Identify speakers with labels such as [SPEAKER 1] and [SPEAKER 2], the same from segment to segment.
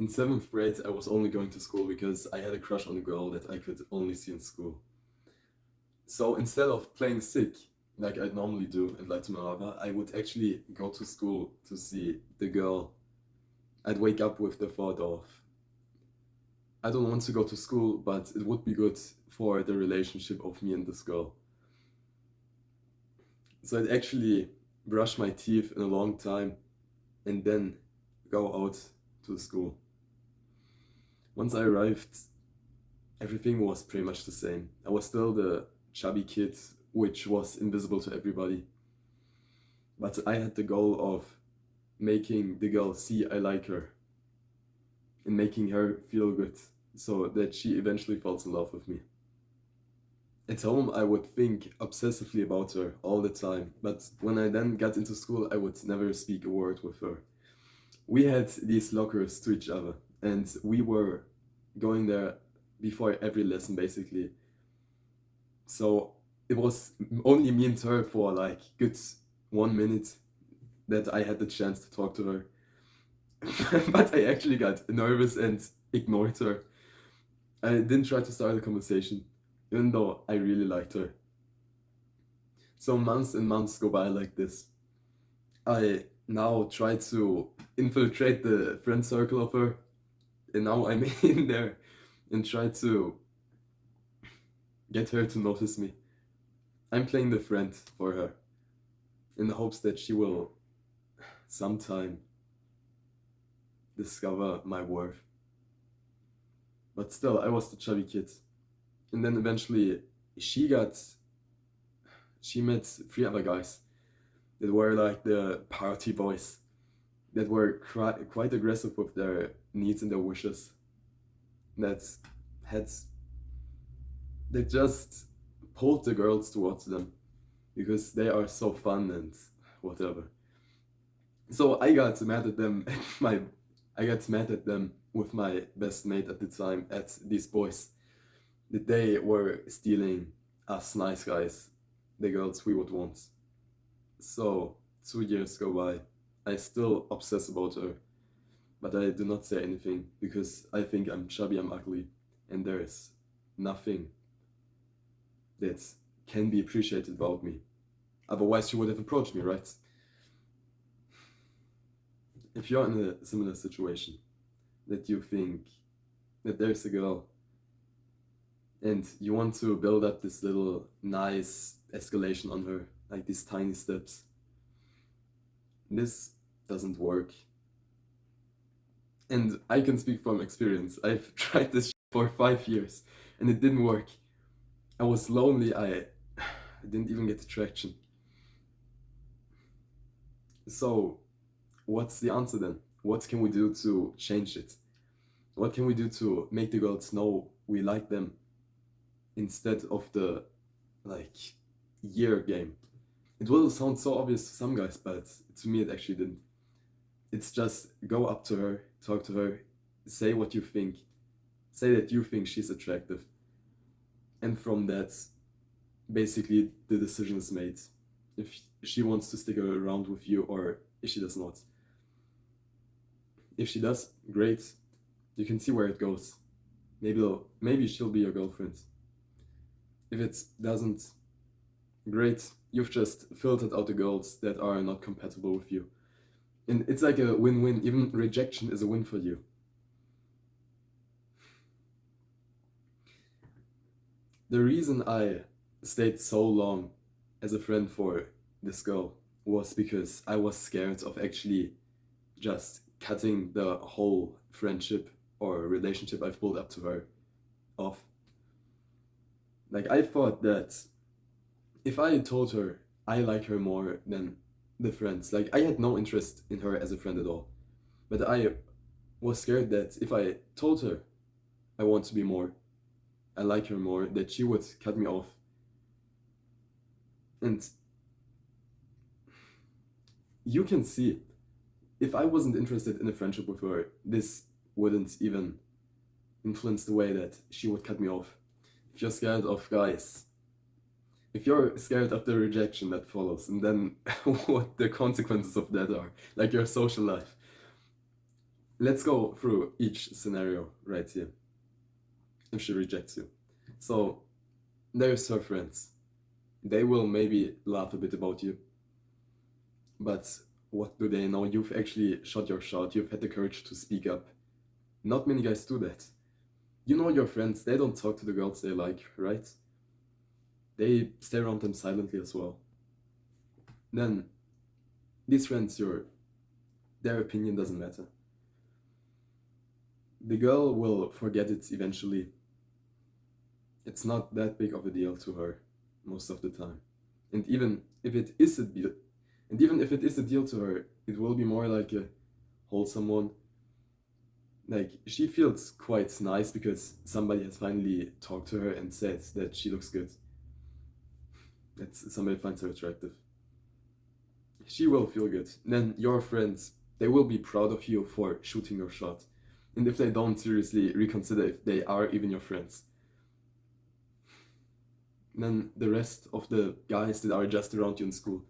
[SPEAKER 1] in seventh grade, I was only going to school because I had a crush on a girl that I could only see in school. So instead of playing sick, like I'd normally do and lie to my mother, I would actually go to school to see the girl. I'd wake up with the thought of, I don't want to go to school, but it would be good for the relationship of me and this girl. So I'd actually brush my teeth in a long time and then go out to school. Once I arrived, everything was pretty much the same. I was still the chubby kid, which was invisible to everybody. But I had the goal of making the girl see I like her and making her feel good so that she eventually falls in love with me. At home, I would think obsessively about her all the time, but when I then got into school, I would never speak a word with her. We had these lockers to each other, and we were going there before every lesson basically. So it was only me and her for like good 1 minute that I had the chance to talk to her. But I actually got nervous and ignored her. I didn't try to start a conversation, even though I really liked her. So months and months go by like this. I now try to infiltrate the friend circle of her, and now I'm in there and try to get her to notice me. I'm playing the friend for her in the hopes that she will sometime discover my worth. But still, I was the chubby kid. And then eventually she got she met three other guys that were like the party boys that were quite aggressive with their needs and their wishes. That had they just pulled the girls towards them because they are so fun and whatever. So I got mad at them I got mad at them with my best mate at the time at these boys that they were stealing us nice guys, the girls we would want. So 2 years go by. I still obsess about her, but I do not say anything because I think I'm chubby, I'm ugly, and there is nothing that can be appreciated about me. Otherwise, she would have approached me, right? If you're in a similar situation, that you think that there's a girl and you want to build up this little nice escalation on her, like these tiny steps, this doesn't work. And I can speak from experience. I've tried this for 5 years and it didn't work. I was lonely, I didn't even get traction. So, what's the answer then? What can we do to change it? What can we do to make the girls know we like them instead of the like year game? It will sound so obvious to some guys, but to me it actually didn't. It's just go up to her, talk to her, say what you think, say that you think she's attractive, and from that, basically the decision is made. If she wants to stick around with you or if she does not. If she does, great. You can see where it goes. Maybe she'll be your girlfriend. If it doesn't, great. You've just filtered out the girls that are not compatible with you. And it's like a win-win. Even rejection is a win for you. The reason I stayed so long as a friend for this girl was because I was scared of actually just cutting the whole friendship or relationship I've built up to her off. Like, I thought that if I told her I like her more than the friends, like, I had no interest in her as a friend at all. But I was scared that if I told her I want to be more, I like her more, that she would cut me off. And you can see, if I wasn't interested in a friendship with her, this wouldn't even influence the way that she would cut me off. If you're scared of guys, if you're scared of the rejection that follows, and then what the consequences of that are, like your social life, let's go through each scenario right here. If she rejects you. So, there's her friends. They will maybe laugh a bit about you, but what do they know? You've actually shot your shot, you've had the courage to speak up. Not many guys do that. You know your friends, they don't talk to the girls they like, right? They stay around them silently as well. Then, these friends, their opinion doesn't matter. The girl will forget it eventually. It's not that big of a deal to her most of the time. And even if it is a deal, and even if it is a deal to her, it will be more like a wholesome one. Like she feels quite nice because somebody has finally talked to her and said that she looks good. That somebody finds her attractive. She will feel good. Then your friends, they will be proud of you for shooting your shot. And if they don't, seriously reconsider if they are even your friends. Then the rest of the guys that are just around you in school,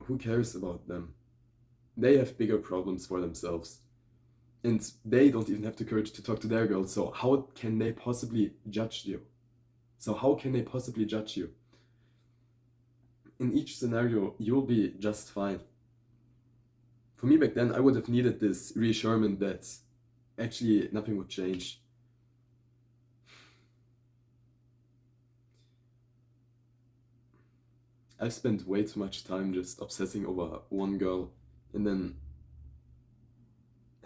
[SPEAKER 1] who cares about them? They have bigger problems for themselves. And they don't even have the courage to talk to their girls, so how can they possibly judge you? In each scenario, you'll be just fine. For me back then, I would have needed this reassurance that actually nothing would change. I've spent way too much time just obsessing over one girl and then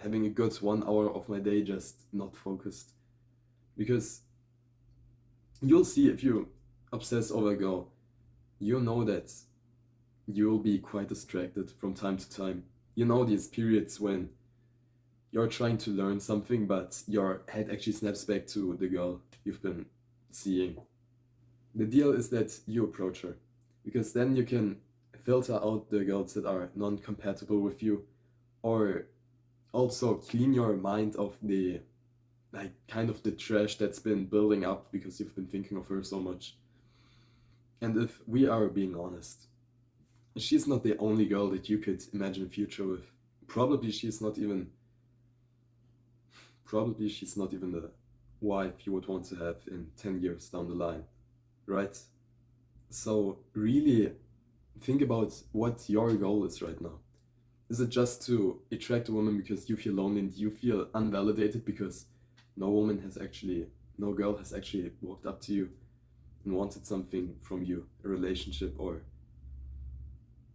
[SPEAKER 1] having a good 1 hour of my day just not focused. Because you'll see if you obsess over a girl, you know that you'll be quite distracted from time to time. You know these periods when you're trying to learn something, but your head actually snaps back to the girl you've been seeing. The deal is that you approach her, because then you can filter out the girls that are non-compatible with you, or also clean your mind of the like kind of the trash that's been building up because you've been thinking of her so much. And if we are being honest, she's not the only girl that you could imagine a future with. Probably she's not even the wife you would want to have in 10 years down the line, right? So really think about what your goal is right now. Is it just to attract a woman because you feel lonely and you feel unvalidated because no girl has actually walked up to you and wanted something from you, a relationship, or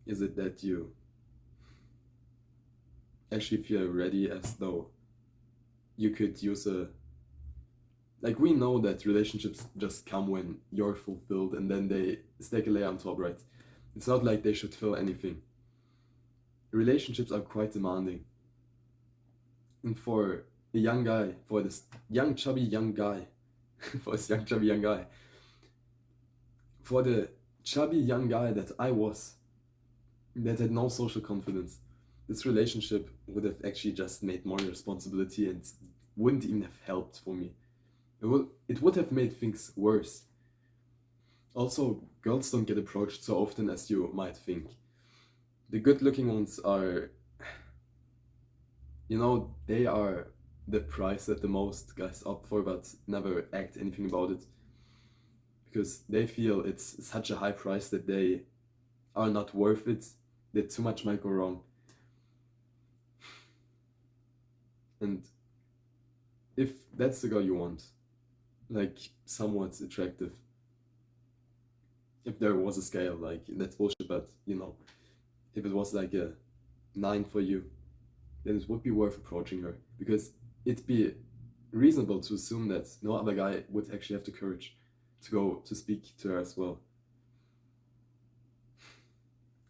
[SPEAKER 1] is it that you actually feel ready as though you could use a like we know that relationships just come when you're fulfilled and then they stake a layer on top, right? It's not like they should fill anything. Relationships are quite demanding. And for a young guy, for this young chubby young guy, for this young chubby young guy, for the chubby young guy that I was, that had no social confidence, this relationship would have actually just made more responsibility and wouldn't even have helped for me. It would have made things worse. Also, girls don't get approached so often as you might think. The good looking ones are, they are the price that the most guys opt for but never act anything about it. Because they feel it's such a high price that they are not worth it, that too much might go wrong. And if that's the girl you want, like somewhat attractive, if there was a scale, like that's bullshit, but if it was like a 9 for you, then it would be worth approaching her because it'd be reasonable to assume that no other guy would actually have the courage to go to speak to her as well.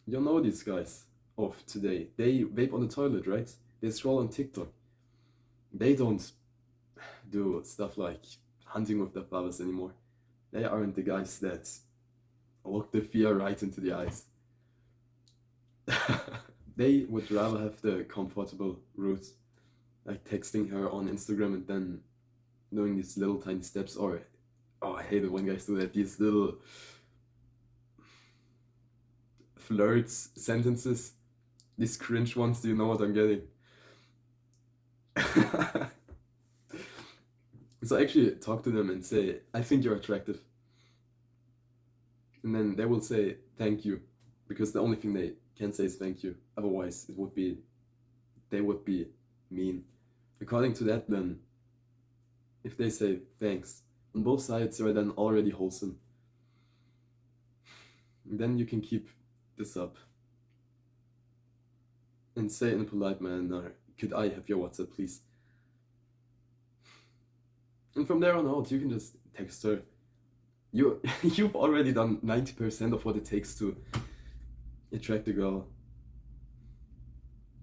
[SPEAKER 1] You know these guys of today, they vape on the toilet, right? They scroll on TikTok. They don't do stuff like hunting with their flowers anymore. They aren't the guys that look the fear right into the eyes. They would rather have the comfortable route, like texting her on Instagram and then doing these little tiny steps, or I hate it when guys do that, these little flirts sentences, these cringe ones. Do you know what I'm getting? So actually talk to them and say, I think you're attractive. And then they will say thank you. Because the only thing they can say is thank you. Otherwise they would be mean. According to that, then if they say thanks, on both sides are then already wholesome. And then you can keep this up. And say in a polite manner, could I have your WhatsApp, please? And from there on out, you can just text her. You've already done 90% of what it takes to attract a girl.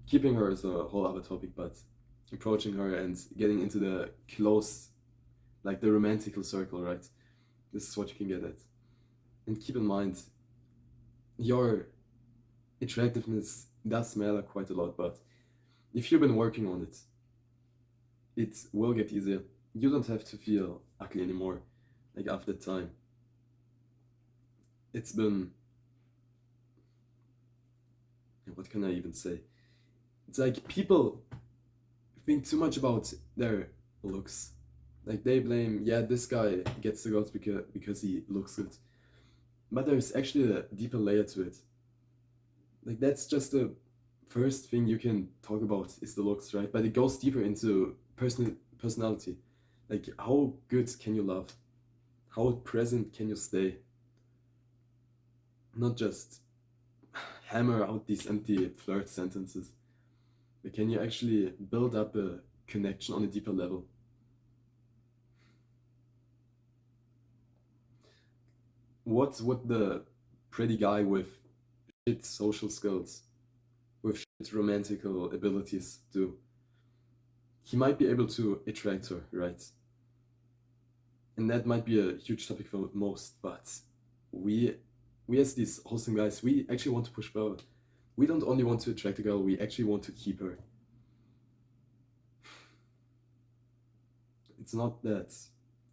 [SPEAKER 1] Keeping her is a whole other topic, but approaching her and getting into the close, like the romantical circle, right? This is what you can get at. And keep in mind, your attractiveness does matter quite a lot, but if you've been working on it, it will get easier. You don't have to feel ugly anymore, like after time. It's been, what can I even say? It's like people think too much about their looks. Like they blame, yeah, this guy gets the girls because he looks good. But there's actually a deeper layer to it. Like that's just the first thing you can talk about is the looks, right? But it goes deeper into personality. Like how good can you love? How present can you stay? Not just hammer out these empty flirt sentences. But can you actually build up a connection on a deeper level? What would the pretty guy with shit social skills, with shit romantical abilities do? He might be able to attract her, right? And that might be a huge topic for most, but we as these wholesome guys, we actually want to push forward. We don't only want to attract a girl, we actually want to keep her. It's not that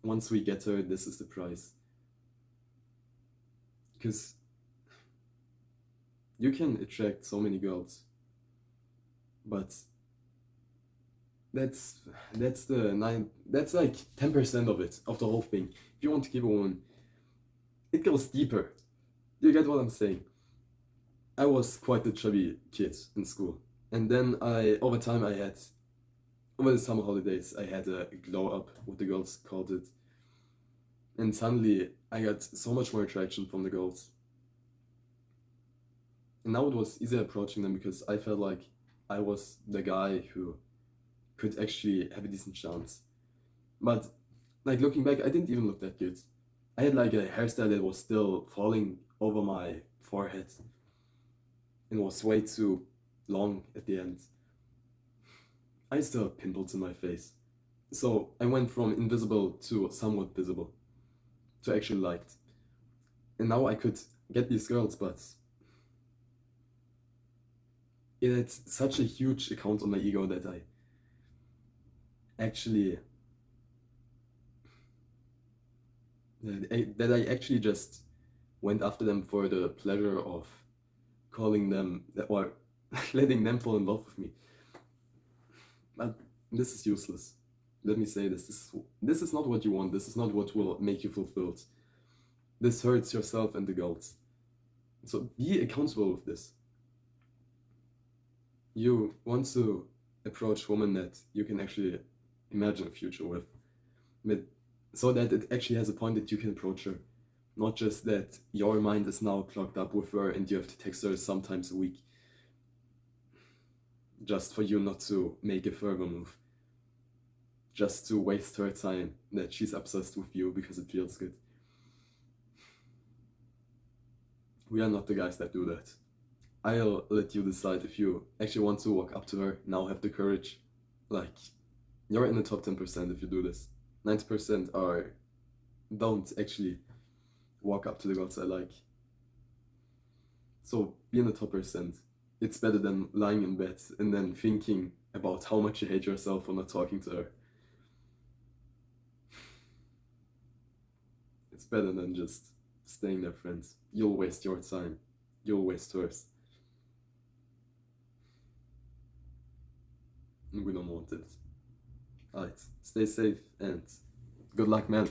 [SPEAKER 1] once we get her, this is the price. Because you can attract so many girls, but that's that's like 10% of it, of the whole thing. If you want to keep a woman, it goes deeper. You get what I'm saying? I was quite a chubby kid in school. And then over time, over the summer holidays, I had a glow up, what the girls called it. And suddenly, I got so much more attraction from the girls. And now it was easier approaching them because I felt like I was the guy who could actually have a decent chance. But, like, looking back, I didn't even look that good. I had like a hairstyle that was still falling over my forehead and was way too long at the end. I still have pimples in my face. So I went from invisible to somewhat visible to actually liked. And now I could get these girls, but it had such a huge account on my ego that I actually that I actually just went after them for the pleasure of calling them or letting them fall in love with me. But this is useless. Let me say this. This is not what you want. This is not what will make you fulfilled. This hurts yourself and the girls. So be accountable with this. You want to approach women that you can actually imagine a future with, so that it actually has a point that you can approach her. Not just that your mind is now clogged up with her and you have to text her sometimes a week just for you not to make a further move. Just to waste her time that she's obsessed with you because it feels good. We are not the guys that do that. I'll let you decide if you actually want to walk up to her, now have the courage. Like, you're in the top 10% if you do this. 90% don't actually walk up to the girls I like. So be in the top percent. It's better than lying in bed and then thinking about how much you hate yourself for not talking to her. It's better than just staying there, friends. You'll waste your time. You'll waste hers. And we don't want it. Alright, stay safe and good luck, man.